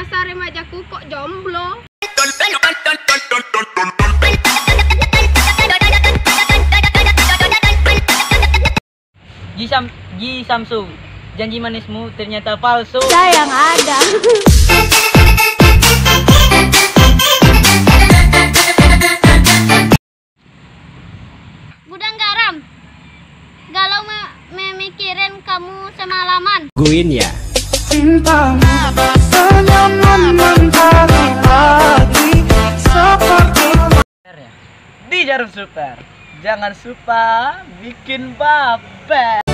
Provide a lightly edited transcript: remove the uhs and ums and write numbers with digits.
dasar remajaku kok jomblo. Ji Samsu, janji manismu ternyata palsu. Sayang ada. Gudang garam. Galau memikirin kamu semalaman. Guin ya. Di Jarum Super, jangan lupa bikin baper.